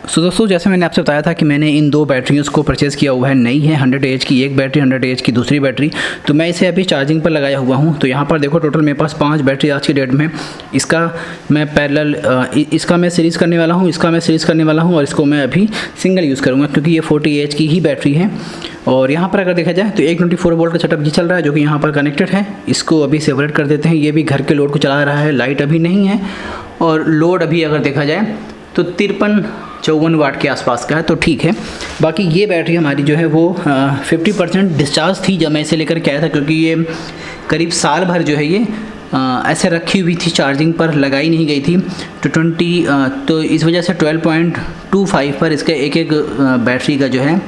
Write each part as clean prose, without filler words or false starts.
सो दोस्तों, जैसे मैंने आपसे बताया था कि मैंने इन दो बैटरियों को परचेज़ किया हुआ है। नई है 100 एच की एक बैटरी, 100 एच की दूसरी बैटरी। तो मैं इसे अभी चार्जिंग पर लगाया हुआ हूँ। तो यहाँ पर देखो टोटल मेरे पास 5 बैटरी आज की डेट में। इसका मैं पैरेलल इसका मैं सीरीज़ करने वाला हूँ, इसका मैं सीरीज़ करने वाला हूँ और इसको मैं अभी सिंगल यूज़ करूँगा क्योंकि ये 40 एच की ही बैटरी है। और यहाँ पर अगर देखा जाए तो 124 वोल्ट का सेटअप ये चल रहा है जो कि यहाँ पर कनेक्टेड है। इसको अभी सेपरेट कर देते हैं। ये भी घर के लोड को चला रहा है, लाइट अभी नहीं है और लोड अभी अगर देखा जाए तो 53-54 वाट के आसपास का है, तो ठीक है। बाकी ये बैटरी हमारी जो है वो 50% डिस्चार्ज थी जब मैं इसे लेकर के आया था, क्योंकि ये करीब साल भर जो है ये ऐसे रखी हुई थी, चार्जिंग पर लगाई नहीं गई थी। तो इस वजह से 12.25 पर इसका एक बैटरी का जो है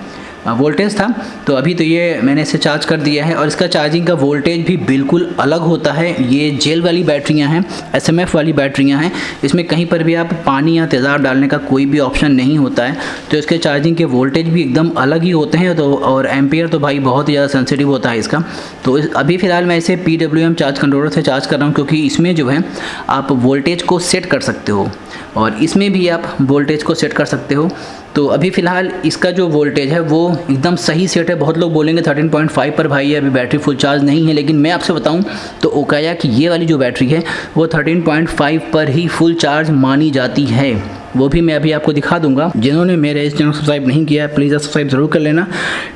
वोल्टेज था। तो अभी तो ये मैंने इसे चार्ज कर दिया है और इसका चार्जिंग का वोल्टेज भी बिल्कुल अलग होता है। ये जेल वाली बैटरियां हैं, SMF वाली बैटरियां हैं। इसमें कहीं पर भी आप पानी या तेज़ाब डालने का कोई भी ऑप्शन नहीं होता है, तो इसके चार्जिंग के वोल्टेज भी एकदम अलग ही होते हैं। तो और एम्पियर तो भाई बहुत ही ज़्यादा सेंसिटिव होता है इसका। तो अभी फ़िलहाल मैं इसे PWM चार्ज कंट्रोलर से चार्ज कर रहा हूँ, क्योंकि इसमें जो है आप वोल्टेज को सेट कर सकते हो और इसमें भी आप वोल्टेज को सेट कर सकते हो। तो अभी फ़िलहाल इसका जो वोल्टेज है वो एकदम सही सेट है। बहुत लोग बोलेंगे 13.5 पर भाई अभी बैटरी फुल चार्ज नहीं है, लेकिन मैं आपसे बताऊं तो ओकाया की ये वाली जो बैटरी है वो 13.5 पर ही फुल चार्ज मानी जाती है। वो भी मैं अभी आपको दिखा दूंगा। जिन्होंने मेरे इस चैनल को सब्सक्राइब नहीं किया है प्लीज़ सब्सक्राइब ज़रूर कर लेना।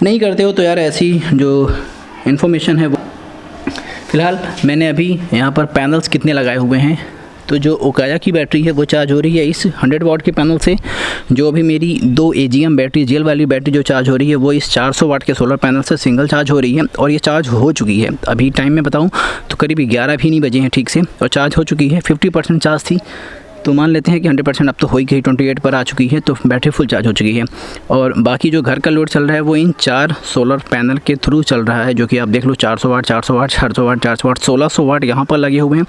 नहीं करते हो तो यार ऐसी जो इन्फॉर्मेशन है वो। फ़िलहाल मैंने अभी यहाँ पर पैनल्स कितने लगाए हुए हैं, तो जो ओकाया की बैटरी है वो चार्ज हो रही है इस 100 वाट के पैनल से। जो अभी मेरी 2 AGM बैटरी जेल वाली बैटरी जो चार्ज हो रही है वो इस 400 वाट के सोलर पैनल से सिंगल चार्ज हो रही है और ये चार्ज हो चुकी है। अभी टाइम में बताऊं तो करीब 11 भी नहीं बजे हैं ठीक से और चार्ज हो चुकी है। 50% चार्ज थी, तो मान लेते हैं कि 100% अब तो हो ही गई, 28 पर आ चुकी है, तो बैटरी फुल चार्ज हो चुकी है। और बाकी जो घर का लोड चल रहा है वो इन 4 सोलर पैनल के थ्रू चल रहा है, जो कि आप देख लो 400 वाट 400 वाट 400 वाट 400 वाट 1600 वाट यहाँ पर लगे हुए हैं।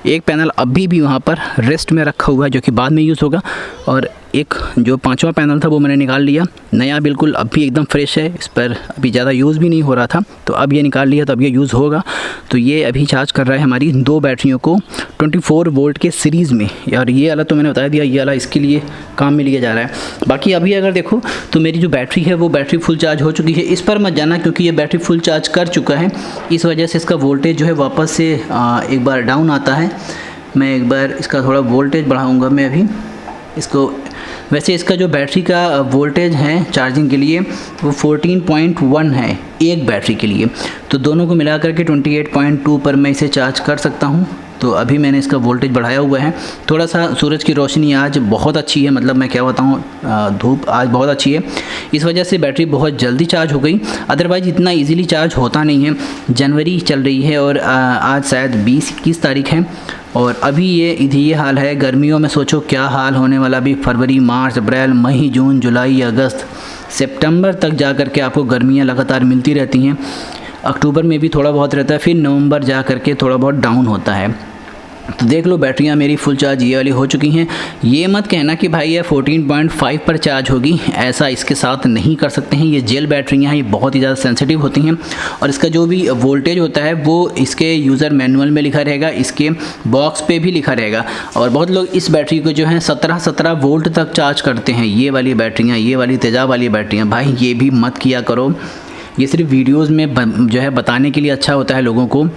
एक पैनल अभी भी वहाँ पर रेस्ट में रखा हुआ है जो कि बाद में यूज़ होगा, और एक जो 5वां पैनल था वो मैंने निकाल लिया, नया बिल्कुल अभी एकदम फ्रेश है। इस पर अभी ज़्यादा यूज़ भी नहीं हो रहा था, तो अब ये निकाल लिया तो अब ये यूज़ होगा। तो ये अभी चार्ज कर रहा है हमारी 2 बैटरियों को 24 वोल्ट के सीरीज़ में। और ये वाला तो मैंने बता दिया, ये वाला इसके लिए काम में लिया जा रहा है। बाकी अभी अगर देखो तो मेरी जो बैटरी है वो बैटरी फुल चार्ज हो चुकी है। इस पर मत जाना क्योंकि ये बैटरी फुल चार्ज कर चुका है, इस वजह से इसका वोल्टेज जो है वापस से एक बार डाउन आता है। मैं एक बार इसका थोड़ा वोल्टेज बढ़ाऊँगा मैं अभी इसको। वैसे इसका जो बैटरी का वोल्टेज है चार्जिंग के लिए वो 14.1 है एक बैटरी के लिए, तो दोनों को मिलाकर के 28.2 पर मैं इसे चार्ज कर सकता हूँ। तो अभी मैंने इसका वोल्टेज बढ़ाया हुआ है। थोड़ा सा सूरज की रोशनी आज बहुत अच्छी है, मतलब मैं क्या बताऊँ, धूप आज बहुत अच्छी है, इस वजह से बैटरी बहुत जल्दी चार्ज हो गई। अदरवाइज़ इतना इजीली चार्ज होता नहीं है। जनवरी चल रही है और आज शायद 20-21 तारीख है और अभी ये हाल है। गर्मियों में सोचो क्या हाल होने वाला। अभी फरवरी, मार्च, अप्रैल, मई, जून, जुलाई, अगस्त, सितंबर तक जा कर के आपको गर्मियाँ लगातार मिलती रहती हैं। अक्टूबर में भी थोड़ा बहुत रहता है, फिर नवंबर जा कर के थोड़ा बहुत डाउन होता है। तो देख लो बैटरियाँ मेरी फुल चार्ज ये वाली हो चुकी हैं। ये मत कहना कि भाई ये 14.5 पर चार्ज होगी, ऐसा इसके साथ नहीं कर सकते हैं। ये जेल बैटरियाँ हैं, ये बहुत ही ज़्यादा सेंसिटिव होती हैं और इसका जो भी वोल्टेज होता है वो इसके यूज़र मैनुअल में लिखा रहेगा, इसके बॉक्स पे भी लिखा रहेगा। और बहुत लोग इस बैटरी को जो है 17 वोल्ट तक चार्ज करते हैं। ये वाली बैटरियाँ, ये वाली तेज़ाब वाली बैटरियाँ, भाई ये भी मत किया करो। ये सिर्फ वीडियोज़ में जो है बताने के लिए अच्छा होता है लोगों को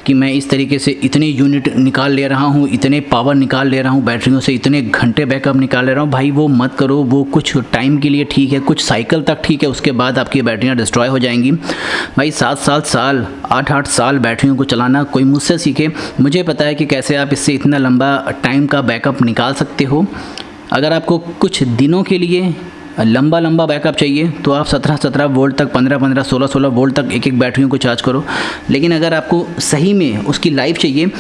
कि मैं इस तरीके से इतने यूनिट निकाल ले रहा हूँ, इतने पावर निकाल ले रहा हूँ बैटरियों से, इतने घंटे बैकअप निकाल ले रहा हूँ। भाई वो मत करो। वो कुछ टाइम के लिए ठीक है, कुछ साइकिल तक ठीक है, उसके बाद आपकी बैटरियाँ डिस्ट्रॉय हो जाएंगी। भाई 7-7 साल 8-8 साल बैटरियों को चलाना कोई मुझसे सीखे। मुझे पता है कि कैसे आप इससे इतना लंबा टाइम का बैकअप निकाल सकते हो। अगर आपको कुछ दिनों के लिए लंबा बैकअप चाहिए तो आप 17 वोल्ट तक, 15 16 वोल्ट तक एक बैटरियों को चार्ज करो। लेकिन अगर आपको सही में उसकी लाइफ चाहिए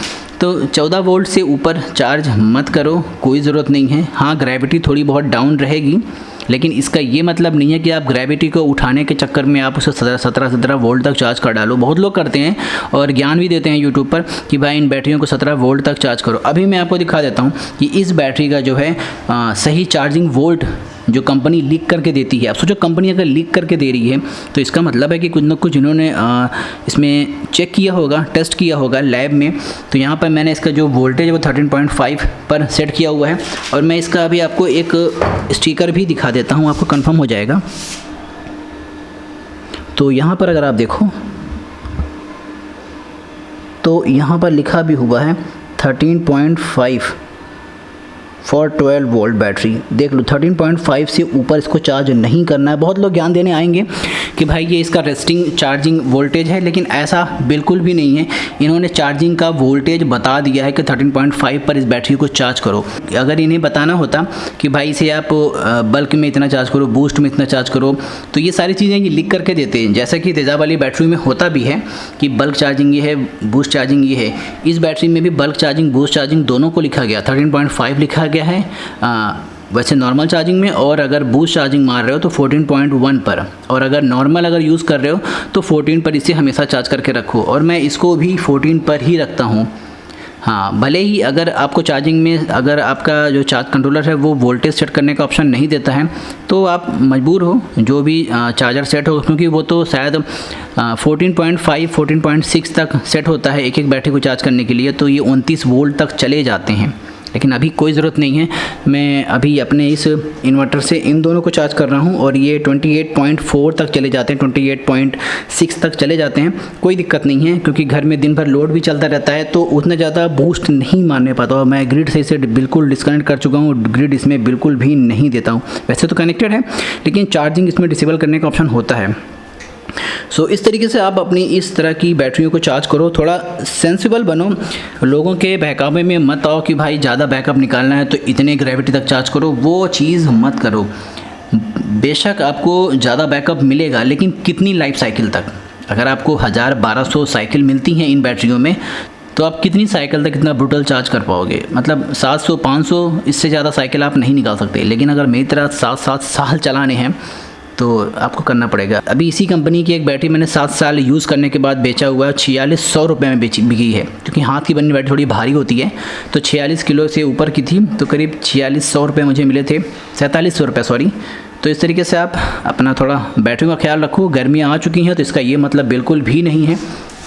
तो 14 वोल्ट से ऊपर चार्ज मत करो, कोई ज़रूरत नहीं है। हाँ, ग्रेविटी थोड़ी बहुत डाउन रहेगी, लेकिन इसका ये मतलब नहीं है कि आप ग्रेविटी को उठाने के चक्कर में आप उसे 17 वोल्ट तक चार्ज कर डालो। बहुत लोग करते हैं और ज्ञान भी देते हैं यूट्यूब पर कि भाई इन बैटरियों को 17 वोल्ट तक चार्ज करो। अभी मैं आपको दिखा देता हूँ कि इस बैटरी का जो है सही चार्जिंग वोल्ट जो कंपनी लीक करके देती है। अब सोचो कंपनी अगर लीक करके दे रही है तो इसका मतलब है कि कुछ ना कुछ इन्होंने इसमें चेक किया होगा, टेस्ट किया होगा लैब में। तो यहाँ पर मैंने इसका जो वोल्टेज है वो 13.5 पर सेट किया हुआ है और मैं इसका अभी आपको एक स्टिकर भी दिखा देता हूँ, आपको कंफर्म हो जाएगा। तो यहाँ पर अगर आप देखो तो यहाँ पर लिखा भी हुआ है 13.5 फॉर 12 वोल्ट बैटरी। देख लो 13.5 से ऊपर इसको चार्ज नहीं करना है। बहुत लोग ज्ञान देने आएंगे कि भाई ये इसका रेस्टिंग चार्जिंग वोल्टेज है, लेकिन ऐसा बिल्कुल भी नहीं है। इन्होंने चार्जिंग का वोल्टेज बता दिया है कि 13.5 पर इस बैटरी को चार्ज करो। अगर इन्हें बताना होता कि भाई इसे आप बल्क में इतना चार्ज करो, बूस्ट में इतना चार्ज करो, तो ये सारी चीज़ें ये लिख करके देते हैं। जैसा कि तेज़ाब वाली बैटरी में होता भी है कि बल्क चार्जिंग ये है, बूस्ट चार्जिंग ये है। इस बैटरी में भी बल्क चार्जिंग, बूस्ट चार्जिंग दोनों को लिखा गया, 13.5 लिखा गया है वैसे नॉर्मल चार्जिंग में, और अगर बूस्ट चार्जिंग मार रहे हो तो 14.1 पर, और अगर नॉर्मल अगर यूज़ कर रहे हो तो 14 पर इसे हमेशा चार्ज करके रखो। और मैं इसको भी 14 पर ही रखता हूँ। हाँ, भले ही अगर आपको चार्जिंग में अगर आपका जो चार्ज कंट्रोलर है वो वोल्टेज सेट करने का ऑप्शन नहीं देता है तो आप मजबूर हो जो भी चार्जर सेट हो, क्योंकि वो तो शायद 14.5 14.6 तक सेट होता है एक एक बैटरी को चार्ज करने के लिए, तो ये 29 वोल्ट तक चले जाते हैं। लेकिन अभी कोई ज़रूरत नहीं है, मैं अभी अपने इस इन्वर्टर से इन दोनों को चार्ज कर रहा हूँ और ये 28.4 तक चले जाते हैं, 28.6 तक चले जाते हैं। कोई दिक्कत नहीं है क्योंकि घर में दिन भर लोड भी चलता रहता है तो उतना ज़्यादा बूस्ट नहीं मारने पाता। और मैं ग्रिड से इसे बिल्कुल डिस्कनेक्ट कर चुका हूँ, ग्रिड इसमें बिल्कुल भी नहीं देता हूँ। वैसे तो कनेक्टेड है लेकिन चार्जिंग इसमें डिसेबल करने का ऑप्शन होता है। सो इस तरीके से आप अपनी इस तरह की बैटरियों को चार्ज करो। थोड़ा सेंसिबल बनो, लोगों के बहकावे में मत आओ कि भाई ज़्यादा बैकअप निकालना है तो इतने ग्रेविटी तक चार्ज करो, वो चीज़ मत करो। बेशक आपको ज़्यादा बैकअप मिलेगा लेकिन कितनी लाइफ साइकिल तक? अगर आपको 1000-1200 साइकिल मिलती हैं इन बैटरियों में तो आप कितनी साइकिल तक इतना ब्रूटल चार्ज कर पाओगे? मतलब 700-500 इससे ज़्यादा साइकिल आप नहीं निकाल सकते। लेकिन अगर मेरी तरह 7-7 साल चलाने हैं तो आपको करना पड़ेगा। अभी इसी कंपनी की एक बैटरी मैंने 7 साल यूज़ करने के बाद बेचा हुआ है, 4600 रुपये में बिकी है। क्योंकि हाथ की बनी बैटरी थोड़ी भारी होती है तो 46 किलो से ऊपर की थी तो करीब 4600 रुपये मुझे मिले थे, 4700 रुपये सॉरी। तो इस तरीके से आप अपना थोड़ा बैटरी का ख्याल रखो। गर्मियाँ आ चुकी हैं तो इसका ये मतलब बिल्कुल भी नहीं है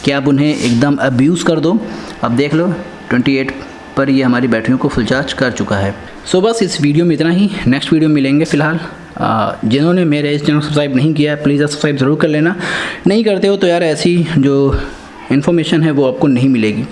कि आप उन्हें एकदम अब्यूज़ कर दो। अब देख लो 28 पर ये हमारी बैटरियों को फुल चार्ज कर चुका है। सो बस इस वीडियो में इतना ही। नेक्स्ट वीडियो मिलेंगे। फ़िलहाल जिन्होंने मेरे इस चैनल को सब्सक्राइब नहीं किया है प्लीज़ सब्सक्राइब ज़रूर कर लेना। नहीं करते हो तो यार ऐसी जो इन्फॉर्मेशन है वो आपको नहीं मिलेगी।